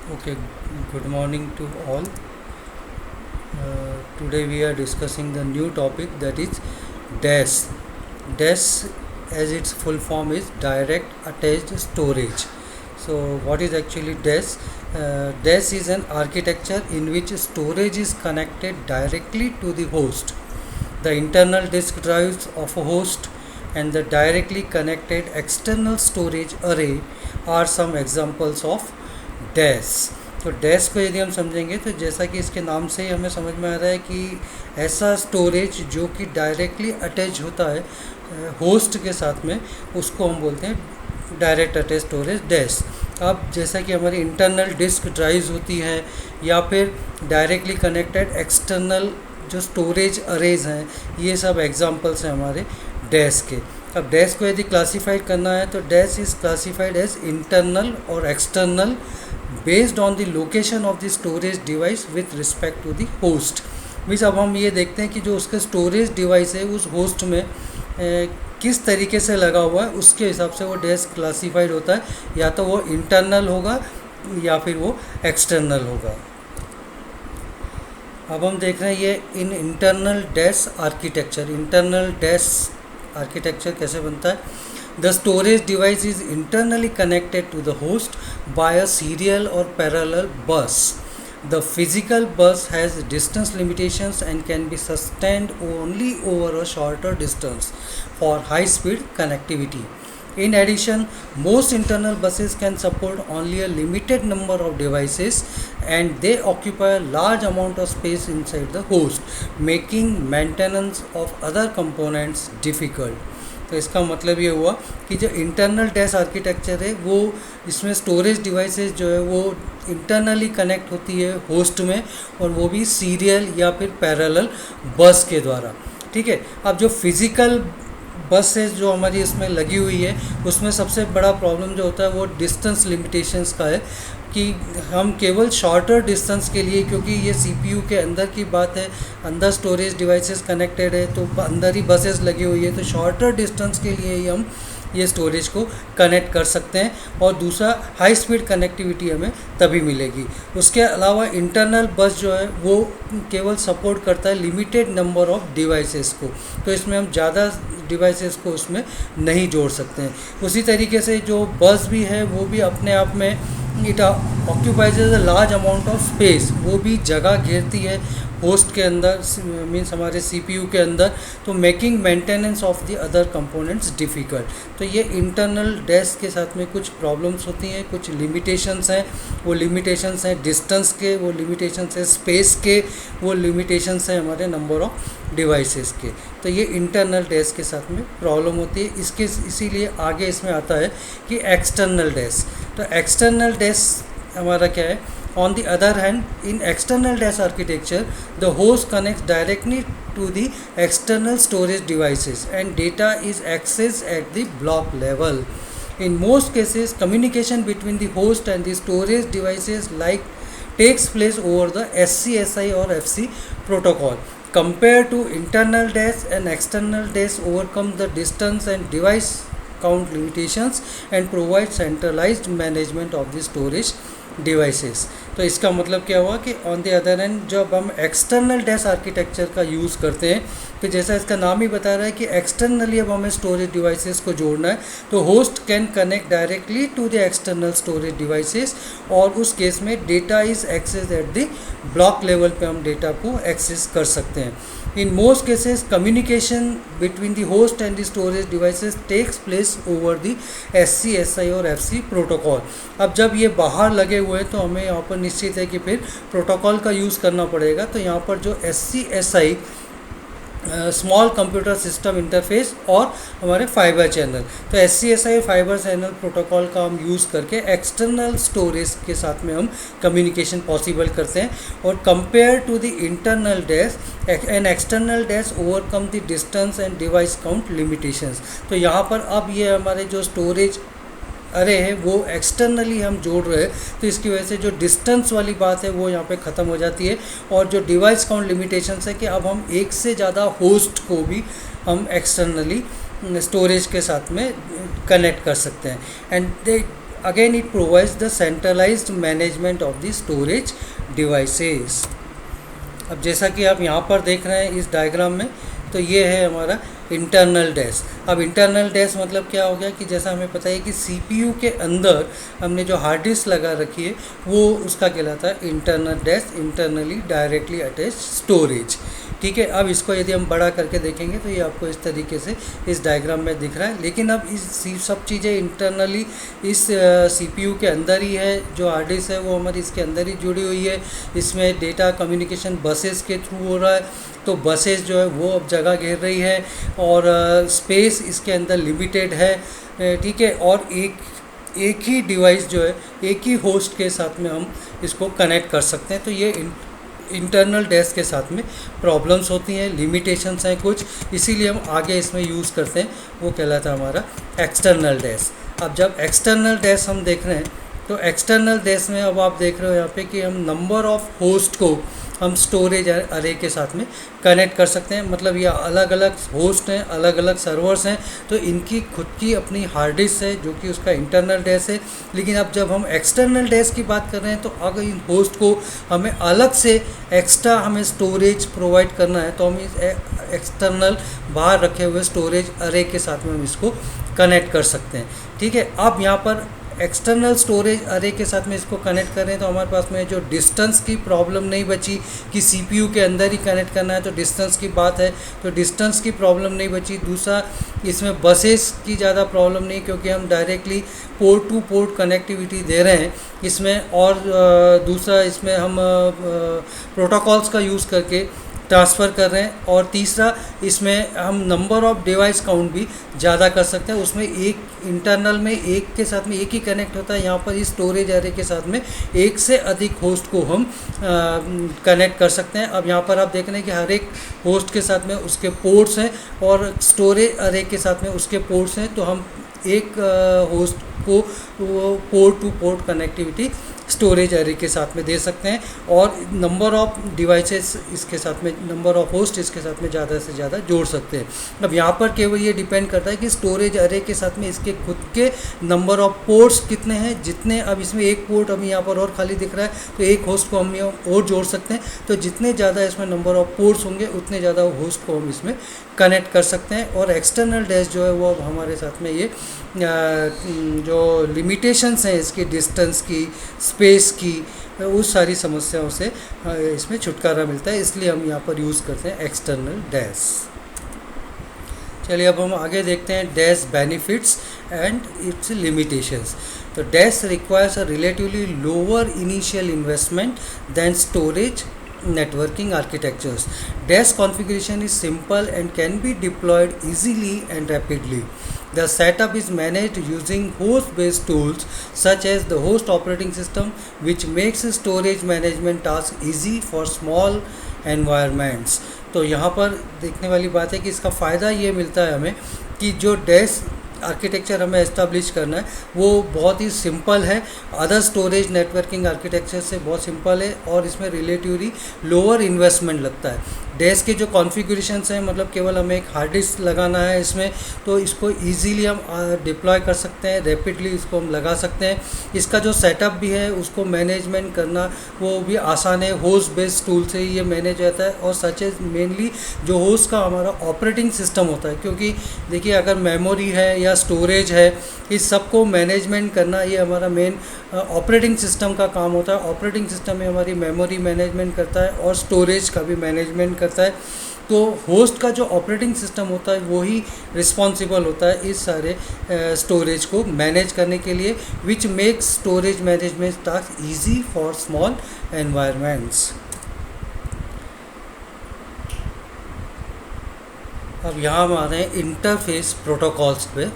Okay, good morning to all. Today we are discussing the new topic, that is DAS. DAS, as its full form, is Direct Attached Storage. So, what is actually DAS? DAS is an architecture in which storage is connected directly to the host. The internal disk drives of a host and the directly connected external storage array are some examples of dash. तो dash को यदि हम समझेंगे तो जैसा कि इसके नाम से ही हमें समझ में आ रहा है कि ऐसा स्टोरेज जो कि डायरेक्टली अटैच होता है होस्ट के साथ में, उसको हम बोलते हैं डायरेक्ट अटैच स्टोरेज डैश। अब जैसा कि हमारी इंटरनल डिस्क ड्राइव्स होती हैं या फिर डायरेक्टली कनेक्टेड एक्सटर्नल जो स्टोरेज अरेज हैं, ये सब एग्जांपल्स हैं हमारे डैश के। अब डैश को यदि क्लासीफाइड करना है तो DAS is classified as internal और external based on the location of the storage device with respect to the host. Means अब हम ये देखते हैं कि जो उसका स्टोरेज डिवाइस है उस होस्ट में किस तरीके से लगा हुआ है, उसके हिसाब से वो डैश क्लासीफाइड होता है, या तो वो इंटरनल होगा या फिर वो एक्सटर्नल होगा। अब हम देख रहे हैं ये in internal dash architecture. Internal dash architecture कैसे बनता है? The storage device is internally connected to the host by a serial or parallel bus. The physical bus has distance limitations and can be sustained only over a shorter distance for high-speed connectivity. In addition, most internal buses can support only a limited number of devices and they occupy a large amount of space inside the host, making maintenance of other components difficult. तो इसका मतलब ये हुआ कि जो internal dash architecture है वो इसमें स्टोरेज डिवाइसेस जो है वो इंटरनली कनेक्ट होती है होस्ट में, और वो भी सीरियल या फिर पैरेलल बस के द्वारा। ठीक है। अब जो फिज़िकल बसेस जो हमारी इसमें लगी हुई है उसमें सबसे बड़ा प्रॉब्लम जो होता है वो डिस्टेंस लिमिटेशंस का है कि हम केवल शॉर्टर डिस्टेंस के लिए, क्योंकि ये सीपीयू के अंदर की बात है, अंदर स्टोरेज डिवाइसेस कनेक्टेड है तो अंदर ही बसेस लगी हुई है, तो शॉर्टर डिस्टेंस के लिए ही हम ये स्टोरेज को कनेक्ट कर सकते हैं, और दूसरा हाई स्पीड कनेक्टिविटी हमें तभी मिलेगी। उसके अलावा इंटरनल बस जो है वो केवल सपोर्ट करता है लिमिटेड नंबर ऑफ डिवाइसेस को, तो इसमें हम ज़्यादा डिवाइसेस को उसमें नहीं जोड़ सकते हैं। उसी तरीके से जो बस भी है वो भी अपने आप में it occupies a large amount of space, वो भी जगह घेरती है होस्ट के अंदर, मीन्स हमारे सीपीयू के अंदर, तो making maintenance of the other components difficult. तो ये इंटरनल डैश के साथ में कुछ प्रॉब्लम्स होती हैं, कुछ लिमिटेशंस हैं। वो लिमिटेशंस हैं डिस्टेंस के, वो लिमिटेशंस हैं स्पेस के, वो लिमिटेशंस हैं हमारे नंबर ऑफ डिवाइसेस के। तो ये इंटरनल डैश के साथ में प्रॉब्लम होती है। इसके इसीलिए आगे इसमें आता है कि एक्सटर्नल डैश। तो एक्सटर्नल डैश हमारा क्या है? On the other hand, in external DAS architecture, the host connects directly to the external storage devices and data is accessed at the block level. In most cases, communication between the host and the storage devices takes place over the SCSI or FC protocol. Compared to internal DAS and external DAS overcome the distance and device count limitations and provide centralized management of the storage devices. तो इसका मतलब क्या हुआ कि on the other and जब हम external dash architecture का use करते हैं तो जैसा इसका नाम ही बता रहा है कि एक्सटर्नली अब हमें स्टोरेज डिवाइसेस को जोड़ना है, तो host can connect directly to the external storage devices, और उस केस में data is access at the block level पे हम डेटा को एक्सेस कर सकते हैं। In most cases, communication between the host and the storage devices takes place over the SCSI और FC प्रोटोकॉल। अब जब ये बाहर लगे हुए हैं तो हमें यहाँ पर निश्चित है कि फिर प्रोटोकॉल का यूज़ करना पड़ेगा। तो यहाँ पर जो SCSI small computer system interface और हमारे फाइबर चैनल, तो SCSI फाइबर चैनल प्रोटोकॉल का हम यूज़ करके एक्सटर्नल स्टोरेज के साथ में हम कम्युनिकेशन पॉसिबल करते हैं। और compare to the internal dash and external dash overcome the distance and device count limitations. तो यहाँ पर अब ये हमारे जो स्टोरेज अरे है वो एक्सटर्नली हम जोड़ रहे हैं, तो इसकी वजह से जो डिस्टेंस वाली बात है वो यहाँ पे ख़त्म हो जाती है, और जो डिवाइस काउंट लिमिटेशंस है कि अब हम एक से ज़्यादा होस्ट को भी हम एक्सटर्नली स्टोरेज के साथ में कनेक्ट कर सकते हैं। And again it provides the centralized management of the storage devices. अब जैसा कि आप यहाँ पर देख रहे हैं इस डायग्राम में, तो ये है हमारा इंटरनल डैश. अब इंटरनल डैश मतलब क्या हो गया कि जैसा हमें पता है कि सीपीयू के अंदर हमने जो हार्ड डिस्क लगा रखी है वो उसका कहलाता है internal dash, internally directly attach storage. ठीक है, अब इसको यदि हम बड़ा करके देखेंगे तो ये आपको इस तरीके से इस डायग्राम में दिख रहा है. लेकिन अब इस सब चीज़ें इंटरनली इस सीपीयू के अंदर ही है. जो हार्ड डिस्क है वो हमारी इसके अंदर ही जुड़ी हुई है. इसमें डेटा कम्युनिकेशन बसेस के थ्रू हो रहा है, तो बसेस जो है वो अब जगह घेर रही है और स्पेस इसके अंदर लिमिटेड है. ठीक है, और एक ही डिवाइस जो है एक ही होस्ट के साथ में हम इसको कनेक्ट कर सकते हैं. तो ये इंटरनल डैश के साथ में प्रॉब्लम्स होती हैं, लिमिटेशंस हैं कुछ, इसीलिए हम आगे इसमें यूज़ करते हैं. वो कहलाता है हमारा एक्सटर्नल डैश. अब जब एक्सटर्नल डैश हम देख रहे हैं तो एक्सटर्नल डैश में अब आप देख रहे हो यहाँ पे कि हम नंबर ऑफ़ होस्ट को हम स्टोरेज अरे के साथ में कनेक्ट कर सकते हैं. मतलब ये अलग अलग होस्ट हैं, अलग अलग सर्वर्स हैं, तो इनकी खुद की अपनी हार्ड डिस्क है जो कि उसका इंटरनल डैश है. लेकिन अब जब हम एक्सटर्नल डैश की बात कर रहे हैं तो अगर इन होस्ट को हमें अलग से एक्स्ट्रा हमें स्टोरेज प्रोवाइड करना है तो हम इस एक्सटर्नल बाहर रखे हुए स्टोरेज अरे के साथ में हम इसको कनेक्ट कर सकते हैं. ठीक है, अब यहाँ पर एक्सटर्नल स्टोरेज अरे के साथ में इसको कनेक्ट करें तो हमारे पास में जो डिस्टेंस की प्रॉब्लम नहीं बची कि सीपीयू के अंदर ही कनेक्ट करना है तो डिस्टेंस की बात है, तो डिस्टेंस की प्रॉब्लम नहीं बची. दूसरा, इसमें बसेस की ज़्यादा प्रॉब्लम नहीं क्योंकि हम directly port to port connectivity दे रहे हैं इसमें. और दूसरा, इसमें हम प्रोटोकॉल्स का यूज़ करके ट्रांसफ़र कर रहे हैं. और तीसरा, इसमें हम नंबर ऑफ़ डिवाइस काउंट भी ज़्यादा कर सकते हैं. उसमें एक इंटरनल में एक के साथ में एक ही कनेक्ट होता है. यहाँ पर इस स्टोरेज एरे के साथ में एक से अधिक होस्ट को हम कनेक्ट कर सकते हैं. अब यहाँ पर आप देख रहे हैं कि हर एक होस्ट के साथ में उसके पोर्ट्स हैं और स्टोरेज एरे के साथ में उसके पोर्ट्स हैं. तो हम एक होस्ट को port to port connectivity storage array के साथ में दे सकते हैं और नंबर ऑफ़ डिवाइसेस इसके साथ में, नंबर ऑफ़ होस्ट इसके साथ में ज़्यादा से ज़्यादा जोड़ सकते हैं. अब यहाँ पर केवल ये डिपेंड करता है कि स्टोरेज एरे के साथ में इसके खुद के नंबर ऑफ़ पोर्ट्स कितने हैं. जितने, अब इसमें एक पोर्ट अभी यहाँ पर और खाली दिख रहा है तो एक होस्ट को हम यहाँ और जोड़ सकते हैं. तो जितने ज़्यादा इसमें नंबर ऑफ़ पोर्ट्स होंगे उतने ज़्यादा होस्ट को हम इसमें कनेक्ट कर सकते हैं. और एक्सटर्नल डैश जो है वो हमारे साथ में ये जो लिमिटेशंस हैं इसकी, डिस्टेंस की, स्पेस की, उस सारी समस्याओं से इसमें छुटकारा मिलता है. इसलिए हम यहाँ पर यूज़ करते हैं एक्सटर्नल डैश. चलिए अब हम आगे देखते हैं DAS benefits and its limitations. तो DAS requires a relatively lower initial investment than storage networking architectures. Dash configuration is simple and can be deployed easily and rapidly. The setup is managed using host-based tools such as the host operating system, which makes storage management tasks easy for small environments. तो यहाँ पर देखने वाली बात है कि इसका फ़ायदा ये मिलता है हमें कि जो डैश आर्किटेक्चर हमें एस्टेब्लिश करना है वो बहुत ही सिंपल है, अदर स्टोरेज नेटवर्किंग आर्किटेक्चर से बहुत सिंपल है और इसमें रिलेटिवली लोअर इन्वेस्टमेंट लगता है. डैश के जो कॉन्फ़िगरेशंस हैं, मतलब केवल हमें एक हार्ड डिस्क लगाना है इसमें, तो इसको इजीली हम डिप्लॉय कर सकते हैं, रैपिडली इसको हम लगा सकते हैं. इसका जो सेटअप भी है उसको मैनेजमेंट करना वो भी आसान है, होस्ट बेस्ड टूल से ही ये मैनेज होता है. और सच एज मेनली जो होस्ट का हमारा ऑपरेटिंग सिस्टम होता है, क्योंकि देखिए अगर मेमोरी है या स्टोरेज है, इस सब को मैनेजमेंट करना ये हमारा मेन ऑपरेटिंग सिस्टम का काम होता है. ऑपरेटिंग सिस्टम में हमारी मेमोरी मैनेजमेंट करता है और स्टोरेज का भी मैनेजमेंट करता है. तो होस्ट का जो ऑपरेटिंग सिस्टम होता है वो ही रिस्पॉन्सिबल होता है इस सारे स्टोरेज को मैनेज करने के लिए, which makes storage management task easy for small environments. अब यहाँ हम आ रहे हैं इंटरफेस प्रोटोकॉल्स पे.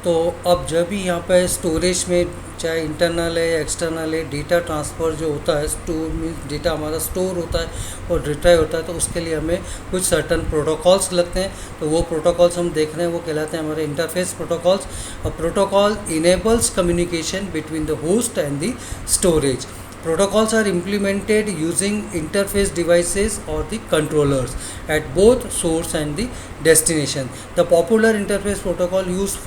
तो अब जब भी यहाँ पर स्टोरेज में चाहे इंटरनल है या एक्सटर्नल है, डेटा ट्रांसफ़र जो होता है, स्टोर मीन्स डेटा हमारा स्टोर होता है और रिट्राइव होता है, तो उसके लिए हमें कुछ सर्टन प्रोटोकॉल्स लगते हैं. तो वो प्रोटोकॉल्स हम देख रहे हैं वो कहलाते हैं हमारे interface protocols. A protocol enables communication between the host and the storage. Protocols are implemented using interface devices or the controllers at both source and the destination. The popular interface protocol used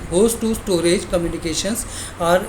host to storage communications are